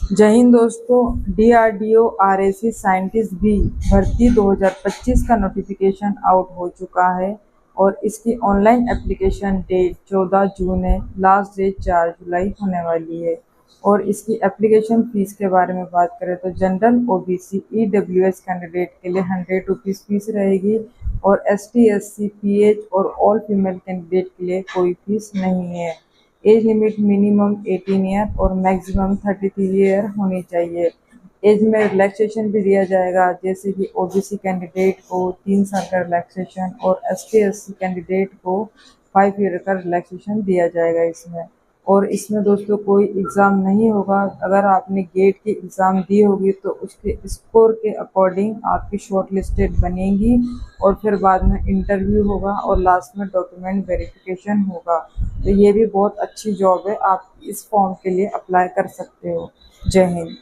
जय हिंद दोस्तों। DRDO RAC scientist भी भर्ती 2025 का नोटिफिकेशन आउट हो चुका है और इसकी ऑनलाइन एप्लीकेशन डेट 14 जून है। लास्ट डेट 4 जुलाई होने वाली है। और इसकी एप्लीकेशन फ़ीस के बारे में बात करें तो जनरल OBC EWS कैंडिडेट के लिए 100 रुपीज़ फीस रहेगी और ST SC PH और ऑल फीमेल कैंडिडेट के लिए कोई फीस नहीं है। एज लिमिट मिनिमम 18 ईयर और मैक्सिमम 33 ईयर होनी चाहिए। एज में रिलैक्सेशन भी दिया जाएगा, जैसे कि OBC कैंडिडेट को 3 साल का रिलैक्सेशन और ST SC कैंडिडेट को 5 ईयर का रिलैक्सेशन दिया जाएगा इसमें। और इसमें दोस्तों कोई एग्ज़ाम नहीं होगा। अगर आपने गेट की एग्ज़ाम दी होगी तो उसके स्कोर के अकॉर्डिंग आपकी शॉर्ट लिस्टेड बनेगी और फिर बाद में इंटरव्यू होगा और लास्ट में डॉक्यूमेंट वेरिफिकेशन होगा। तो ये भी बहुत अच्छी जॉब है, आप इस फॉर्म के लिए अप्लाई कर सकते हो। जय हिंद।